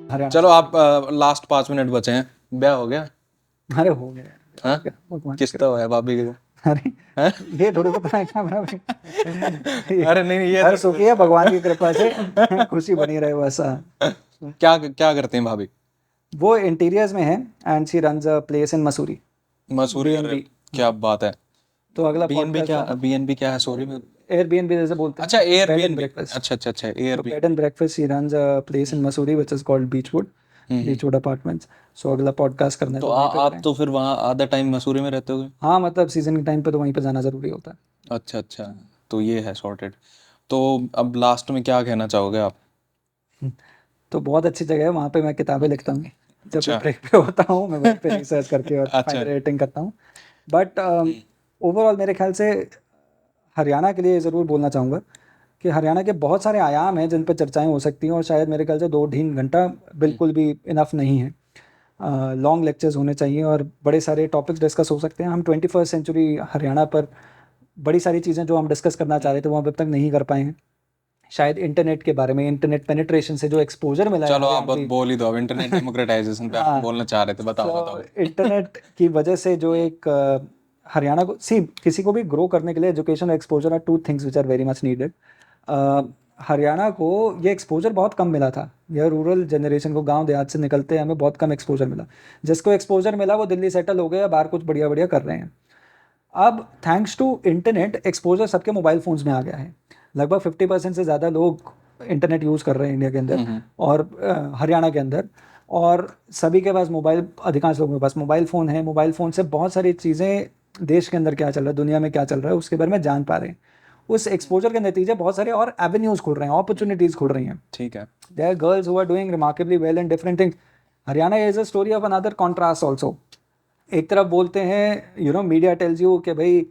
हरियाणा चलो आप last 5 minute बचे हैं, ब्याह हो गया? अरे हो गया यार, हाँ? भगवान की किसका कृपा। हुआ है भाभी को? अरे हैं? ये थोड़ी पता है क्या मेरा भाई? अरे नहीं, ये घर थोड़ी सुखी है भगवान की कृपा से, खुशी बनी रहे बस। क्या क्या करते हैं भाभी? वो इंटीरियर्स में है and she runs a place in Mussoorie, Mussoorie? अरे बीएनबी। क्या बात है। तो अगला बीएनबी पॉडकास्ट क्या, हम बीएनबी क्या है सॉरी में? एयरबीएनबी जैसे बोलते अच्छा, हैं, बेड एंड एयरबीएनबी। ब्रेकफास्ट। अच्छा अच्छा अच्छा, So bed and Airbnb. breakfast, she runs a place in Mussoorie which is called Beechwood, hmm. Beechwood Apartments. So अगला पॉडकास्ट करना है तो तो वहीं पे आप करें। तो फिर वहाँ आधा टाइम मसूरी में रहते होगे? हाँ मतलब सीजन के टाइम पे तो वहीं पे जाना जरूरी होता है। अच्छा अच्छा, तो ये है सॉर्टेड। तो अब लास्ट में क्या कहना चाहोगे आप? तो बहुत अच्छी जगह है, वहाँ पे मैं किताबें लिखता हूँ। जब भी अच्छा ब्रेक पे होता हूँ मैं वहीं पे रिसर्च करके और अच्छा। फाइनल एडिटिंग करता हूँ। बट ओवरऑल मेरे ख्याल से हरियाणा के लिए ज़रूर बोलना चाहूँगा कि हरियाणा के बहुत सारे आयाम हैं जिन पर चर्चाएं हो सकती हैं, और शायद मेरे ख्याल से 2-3 घंटा बिल्कुल भी इनफ नहीं है। लॉन्ग लेक्चर्स होने चाहिए और बड़े सारे टॉपिक्स डिस्कस हो सकते हैं। हम 21st सेंचुरी हरियाणा पर बड़ी सारी चीज़ें जो हम डिस्कस करना चाह रहे थे वो हम अब तक नहीं कर पाए हैं। शायद इंटरनेट के बारे में, इंटरनेट पेनिट्रेशन से जो एक्सपोजर मिला है चलो आप बस हरियाणवी। बोल ही दो, अब इंटरनेट डेमोक्रेटाइजेशन पे आप हाँ, बोलना चाह रहे थे, बताओ सो बताओ। इंटरनेट की वजह से जो एक हरियाणा को सी किसी को भी ग्रो करने के लिए एजुकेशन और exposure are two things which are very much needed. Haryana को ये एक्सपोजर बहुत कम मिला था, यह रूरल जनरेशन को गांव देहात से निकलते हमें बहुत कम एक्सपोजर मिला। जिसको एक्सपोजर मिला वो दिल्ली सेटल हो गए या बाहर कुछ बढ़िया बढ़िया कर रहे हैं। अब थैंक्स टू इंटरनेट एक्सपोजर सबके मोबाइल फ़ोन्स में आ गया है। लगभग 50% से ज़्यादा लोग इंटरनेट यूज़ कर रहे हैं इंडिया के अंदर और हरियाणा के अंदर। और सभी के पास मोबाइल, अधिकांश लोगों के पास मोबाइल फ़ोन है। मोबाइल फ़ोन से बहुत सारी चीज़ें, देश के अंदर क्या चल रहा है, दुनिया में क्या चल रहा है, उसके बारे में जान पा रहे हैं। उस एक्सपोजर के नतीजे बहुत सारे और एवेन्यूज़ खुल रहे हैं, अपॉर्चुनिटीज़ खुल रही हैं। ठीक है। There are girls who are doing remarkably well in different things. Haryana is a story of another contrast also. एक तरफ बोलते हैं मीडिया टेल्स यू कि भाई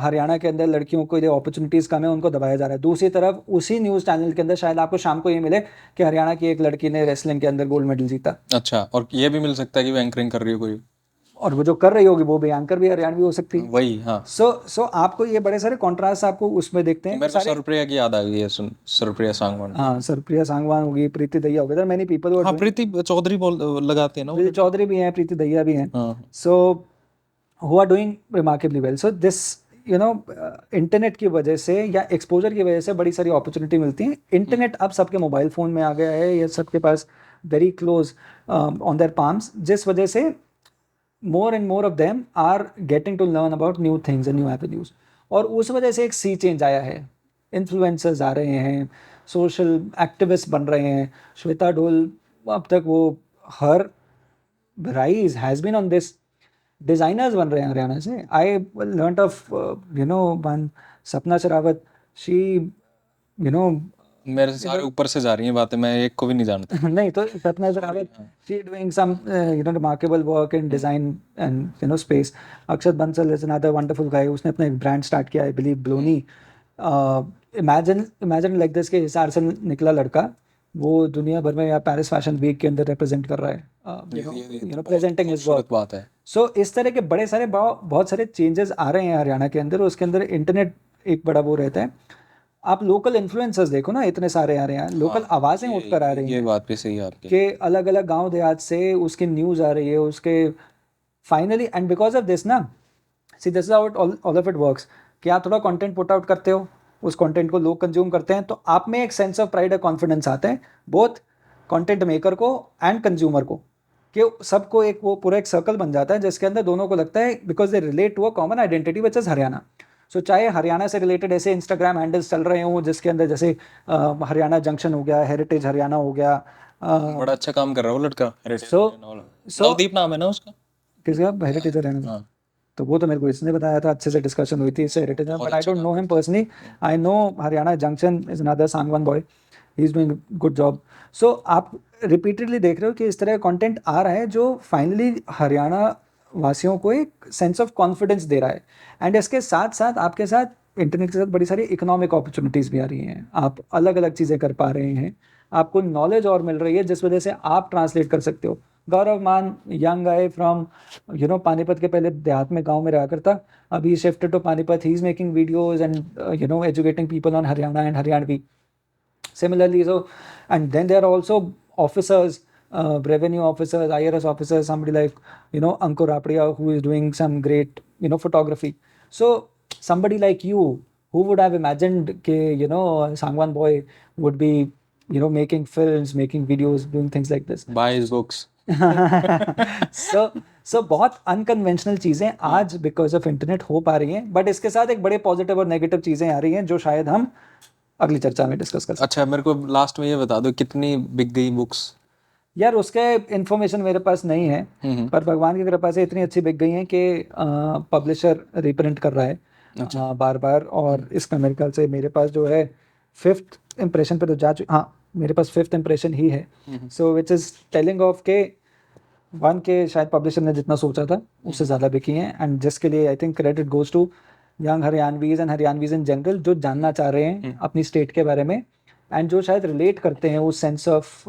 हरियाणा के अंदर लड़कियों को ये अपॉर्चुनिटीज़ कम है, उनको दबाया जा रहा है। दूसरी तरफ उसी न्यूज़ चैनल के अंदर शायद आपको शाम को ये मिले कि हरियाणा की एक लड़की ने रेसलिंग के अंदर गोल्ड मेडल जीता। अच्छा, और ये भी मिल सकता है कि वो एंकरिंग कर रही हो कोई? और वो जो कर रही होगी वो भी एंकर भी हरियाणवी हो सकती है। वही, हाँ। सो आपको ये बड़े सारे कॉन्ट्रास्ट आपको उसमें देखते हैं मेरे को सारे। सरप्रिया की याद आ गई है, सुन, सरप्रिया सांगवान। हाँ, सरप्रिया सांगवान होगी, प्रीति दहिया होगी, there many people who are हाँ, डूइंग। प्रीति चौधरी बोल लगाते हैं ना वो प्रीति लड़की। चौधरी भी हैं, प्रीति दहिया भी हैं। हाँ। सो who are doing remarkably well. So this internet की वजह से या एक्सपोजर की वजह से बड़ी सारी अपॉर्चुनिटी मिलती हैं। इंटरनेट अब सबके मोबाइल फ़ोन में आ गया है, ये सबके पास very close on their palms, जिस वजह से more and more of them are getting to learn about new things and new avenues. और उस वजह से एक सी चेंज आया है। इन्फ्लुएंसर्स आ रहे हैं, सोशल एक्टिविस्ट बन रहे हैं। श्वेता ढोल, अब तक वो हर rise has been on this। Designers बन रहे हैं हरियाणा से। आई लर्न ऑफ वन सपना शेरावत। शी यू नो मेरे से सारे ऊपर से जा रही हैं बातें, मैं एक को भी नहीं जानता। नहीं तो Sapna Sherawat, she doing some remarkable work in design and space. Akshat Bansal is another wonderful guy, उसने अपना एक ब्रांड स्टार्ट किया, आई बिलीव ब्लोनी। इमेजिन लाइक दिस के हिसाब से निकला लड़का, वो दुनिया भर में या पेरिस फैशन वीक के अंदर रिप्रेजेंट कर रहा है, बहुत प्रेजेंटिंग हिज वर्क। खूबसूरत बात है। सो इस तरह के बड़े सारे बहुत सारे चेंजेस आ रहे हैं हरियाणा के अंदर। उसके अंदर इंटरनेट एक बड़ा वो रहता है। आप लोकल इन्फ्लुएंसर्स देखो ना, इतने सारे आ रहे हैं, लोकल हाँ, आवाज़ें उठकर आ रही ये हैं बात भी सही है आपकी। कि अलग अलग गांव देहात से उसकी न्यूज़ आ रही है उसके। Finally and because of this ना, see this is how it all of it works, कि आप थोड़ा कंटेंट पुट आउट करते हो, उस कंटेंट को लोग कंज्यूम करते हैं, तो आप में एक सेंस ऑफ प्राइड और कॉन्फिडेंस आता है, बोथ कंटेंट मेकर को एंड कंज्यूमर को, कि सबको एक वो पूरा एक सर्कल बन जाता है जिसके अंदर दोनों को लगता है because they relate to a common identity which is Haryana. So चाहे हरियाणा से रिलेटेड ऐसे इंस्टाग्राम हैंडल्स चल रहे हों जिसके अंदर जैसे हरियाणा जंक्शन हो गया, हेरिटेज हरियाणा हो गया। बड़ा अच्छा काम कर रहा है वो लड़का, सो सो नवदीप नाम है ना उसका? किसका हेरिटेज हरियाणा? हाँ। तो वो तो मेरे को इसने बताया था, अच्छे से डिस्कशन हुई थी इससे हेरिटेज में, बहुत बट आई अच्छा डोंट काम नो हिम करता है। Personally. I know Haryana junction is another Sangwan boy, he is doing good job. So आप रिपीटेडली देख रहे हो कि इस तरह का कंटेंट आ रहा है जो फाइनली हरियाणा वासियों को एक सेंस ऑफ कॉन्फिडेंस दे रहा है। एंड इसके साथ साथ आपके साथ इंटरनेट के साथ बड़ी सारी इकोनॉमिक अपॉर्चुनिटीज़ भी आ रही हैं, आप अलग अलग चीज़ें कर पा रहे हैं, आपको नॉलेज और मिल रही है जिस वजह से आप ट्रांसलेट कर सकते हो। गौरव मान, यंग गाय फ्रॉम पानीपत के, पहले देहात में गांव में रहा करता, अभी shifted to Panipat, he is making videos and educating people on Haryana and Haryanvi similarly। So and then there are also officers revenue officers, IRS officers, somebody like, Ankur Rapadia, who is doing some great, photography. So somebody like you, who would have imagined कि, Sangwan boy would be, making films, making videos, doing things like this. Buy his books. सो बहुत unconventional चीजें आज because of internet हो पा रही हैं, but इसके साथ एक बड़े पॉजिटिव और नेगेटिव चीजें आ रही हैं जो शायद हम अगली चर्चा में डिस्कस कर सकते अच्छा, मेरे को लास्ट में ये बता दो, कितनी बिक गई बुक्स? हैं। यार उसके इंफॉर्मेशन मेरे पास नहीं है, पर भगवान की कृपा से इतनी अच्छी बिक गई हैं कि पब्लिशर रिप्रिंट कर रहा है बार बार, और इसका मेरे ख्याल से मेरे पास जो है 5th इम्प्रेशन पे तो जा चुका, हाँ मेरे पास 5th इम्प्रेशन ही है। सो विच इज टेलिंग ऑफ के वन के शायद पब्लिशर ने जितना सोचा था उससे ज़्यादा बिकी हैं, एंड जिसके लिए I think credit goes to young Haryanvis and Haryanvis in general, जो जानना चाह रहे हैं अपनी स्टेट के बारे में, एंड जो शायद रिलेट करते हैं उस सेंस ऑफ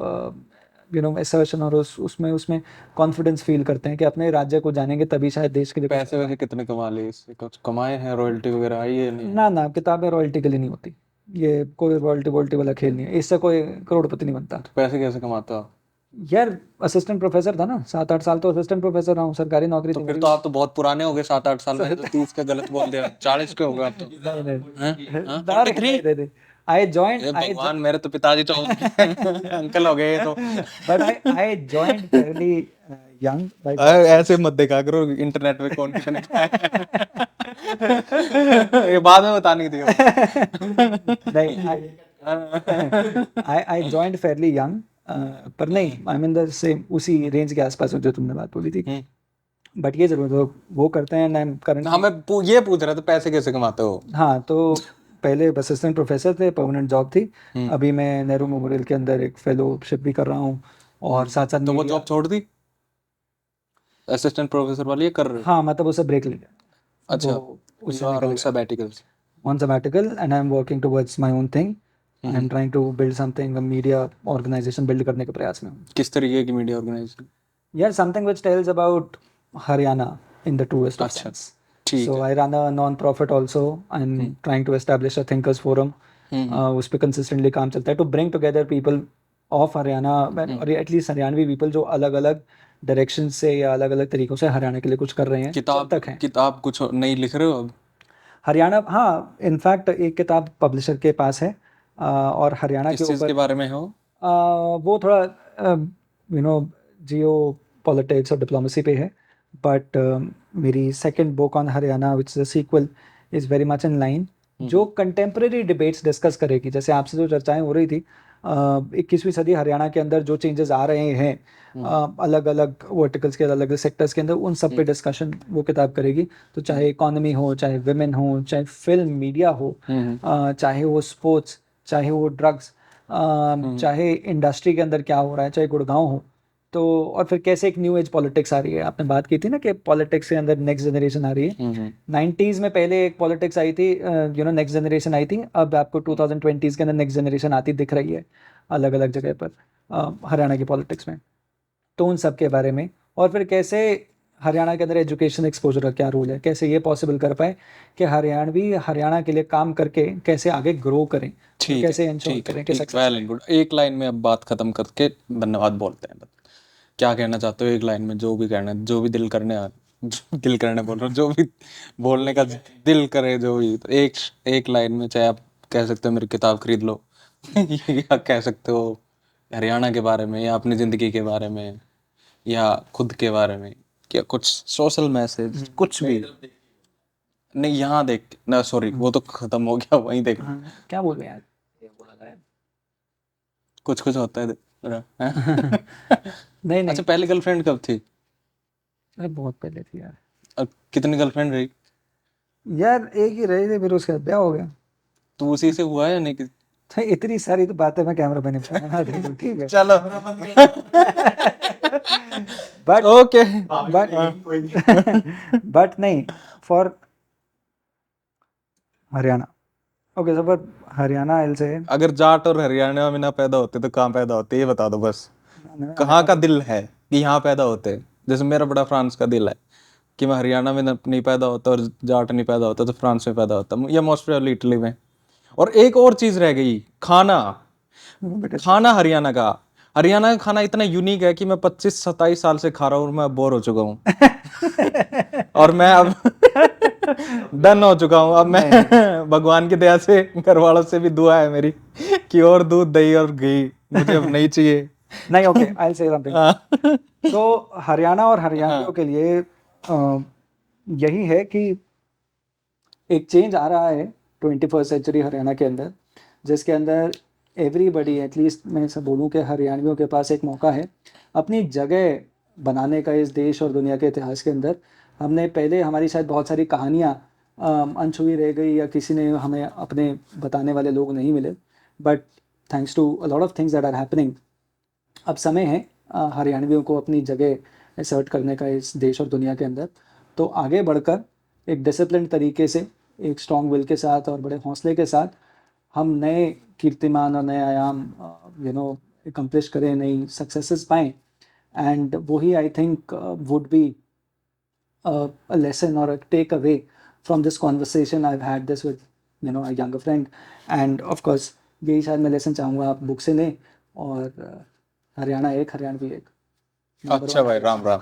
असर्शन और उसमें कॉन्फिडेंस फील करते हैं कि अपने राज्य को जानेंगे तभी शायद देश के लिए पैसे वैसे कितने कमा लिए इससे? कुछ कमाए हैं? रॉयल्टी वगैरह आई है? नहीं? ना किताबें रॉयल्टी के लिए नहीं होती, ये कोई रॉयल्टी वॉल्टी वाला खेल नहीं है, इससे कोई करोड़पति नहीं बनता। तो पैसे कैसे कमाता हो? यार असिस्टेंट प्रोफेसर था ना, 7-8 साल तो असिस्टेंट प्रोफेसर रहा हूँ, सरकारी नौकरी तो थी फिर मेरी। तो आप तो बहुत पुराने हो गए, 7-8 साल में तो 30 का गलत बोल दिया, 40 के हो गए आप तो। नहीं, आई जॉइंड भगवान, मेरे तो पिताजी तो अंकल हो गए तो। But I joined Fairlie young. ऐसे मत देखा करो इंटरनेट पे कौन किसने क्या है। ये बाद में बतानी थी। नहीं, आई जॉइंड फेयरली यंग, पर नहीं, आई मीन द सेम, उसी रेंज के आसपास जो तुमने बात बोली थी। बट ये जरूर वो करते हैं, एंड करंट। हाँ, मैं ये पूछ रहा था पैसे कैसे कमाते हो? हाँ, तो पहले असिस्टेंट प्रोफेसर थे, परमानेंट जॉब थी। अभी मैं नेहरू मेमोरियल के अंदर एक फेलोशिप भी कर रहा हूँ, और साथ साथ तो वो जॉब छोड़ दी असिस्टेंट प्रोफेसर वाली, कर रहे हो? हाँ, मतलब उसे ब्रेक ले लिया। अच्छा, उससे निकल गया sabbaticals. on sabbatical, and I'm working towards my own thing. I'm trying to build something, a media organization build करने के प्रयास में हूँ। किस तरीके की मीडिया ऑर्गेनाइजेशन? यार something which tells about Haryana in the truest of अच्छा, sense. ठीक So है। I run a non-profit also. I'm trying to establish a thinkers forum. उस पे consistently काम चलता है to bring together people of Haryana, और at least हरियाणवी people जो अलग अलग डायरेक्शन से या अलग अलग तरीकों से हरियाणा के लिए कुछ कर रहे हैं, जब तक हैं। किताब कुछ नहीं लिख रहे हो अब? हरियाणा, हाँ, इनफैक्ट एक किताब पब्लिशर के पास है, और हरियाणा के किस चीज़ ऊपर के बारे में हो? वो थोड़ा जियो पॉलिटिक्स और डिप्लोमेसी पे है, बट मेरी second book on Haryana which is a sequel is very much in line, जो कंटेम्प्रेरी डिबेट्स डिस्कस करेगी। जैसे आपसे जो चर्चाएं हो रही थी, 21वीं सदी हरियाणा के अंदर जो चेंजेस आ रहे हैं अलग अलग वर्टिकल्स के अलग अलग सेक्टर्स के अंदर, उन सब पे डिस्कशन वो किताब करेगी। तो चाहे इकोनॉमी हो, चाहे विमेन हो, चाहे फिल्म मीडिया हो, चाहे वो स्पोर्ट्स, चाहे वो ड्रग्स, चाहे इंडस्ट्री के अंदर क्या हो रहा है, चाहे गुड़गांव हो, तो और फिर कैसे एक न्यू एज पॉलिटिक्स आ रही है। आपने बात की थी ना कि पॉलिटिक्स के अंदर नेक्स्ट जनरेशन आ रही है। 90s में पहले एक पॉलिटिक्स आई थी, नेक्स्ट जनरेशन आई थी, अब आपको 2020s के अंदर नेक्स्ट जनरेशन आती दिख रही है अलग अलग जगह पर हरियाणा की पॉलिटिक्स में। तो उन सब के बारे में, और फिर कैसे हरियाणा के अंदर एजुकेशन एक्सपोजर का क्या रोल है, कैसे ये पॉसिबल कर पाए कि हरियाणवी हरियाणा के लिए काम करके कैसे आगे ग्रो करें, कैसे इंश्योर करें कि सक्सेस। Well and good. एक लाइन में अब बात खत्म करके धन्यवाद बोलते हैं। क्या कहना चाहते हो एक लाइन में? जो भी कहना है, जो भी दिल करने बोल रहा हूँ, जो भी बोलने का दिल करे, जो भी, तो एक लाइन में, चाहे आप कह सकते हो मेरी किताब खरीद लो या कह सकते हो हरियाणा के बारे में, या अपनी जिंदगी के बारे में, या खुद के बारे में, क्या कुछ सोशल मैसेज, कुछ भी नहीं। यहाँ देख ना, सॉरी वो तो खत्म हो गया, वहीं देख। क्या बोल रहे हैं यार, ये बोला था यार। कुछ होता है नहीं अच्छा, पहली गर्लफ्रेंड कब थी? अरे बहुत पहले थी यार। अब कितनी गर्लफ्रेंड रही? यार एक ही रही थी, फिर उसके बाद ब्याह हो गया। तो उसी से हुआ है या नहीं? तो इतनी सारी तो बातें मैं कैमरा पे नहीं बता रहा, ठीक है चलो। बट ओके, बट नहीं, for Haryana, okay sir, but Haryana L से, अगर जाट और हरियाणा में ना पैदा होते तो कहाँ पैदा होते, ये बता दो बस। कहाँ का दिल है कि यहाँ पैदा होते? जैसे मेरा बड़ा फ्रांस का दिल है कि मैं हरियाणा में नहीं पैदा होता और जाट नहीं पैदा होता तो फ्रांस में पैदा होता, या मोस्ट प्रोबेबली इटली में। और एक और चीज रह गई, खाना हरियाणा का। हरियाणा का खाना इतना यूनिक है कि मैं 25-27 साल से खा रहा हूँ और मैं बोर हो चुका हूँ और मैं अब डन हो चुका हूँ। अब मैं भगवान की दया से, घर वालों से भी दुआ है मेरी कि और दूध दही और घी मुझे अब नहीं चाहिए। नहीं, okay, I will say something. हाँ तो हरियाणा और हरियाणवियों के लिए यही है कि एक चेंज आ रहा है 21st सेंचुरी हरियाणा के अंदर, जिसके अंदर एवरीबडी, एटलीस्ट मैं ऐसा बोलूँ कि हरियाणवियों के पास एक मौका है अपनी जगह बनाने का इस देश और दुनिया के इतिहास के अंदर। हमने पहले, हमारी शायद बहुत सारी कहानियाँ अनछुई रह गई या किसी ने हमें अपने बताने वाले लोग नहीं मिले, but thanks to a lot of things that are happening, अब समय है हरियाणवियों को अपनी जगह असर्ट करने का इस देश और दुनिया के अंदर। तो आगे बढ़कर एक डिसिप्लिन तरीके से, एक स्ट्रॉन्ग विल के साथ और बड़े हौसले के साथ हम नए कीर्तिमान और नए आयाम एकम्प्लिश करें, नई सक्सेसेस पाएँ। एंड वही I think would be a lesson or a takeaway from this conversation. I've had this with a younger friend, and of course यही शायद मैं लेसन चाहूँगा आप बुक से लें, और हरियाणा एक, हरियाणवी एक, नंबर अच्छा वन। भाई, राम राम।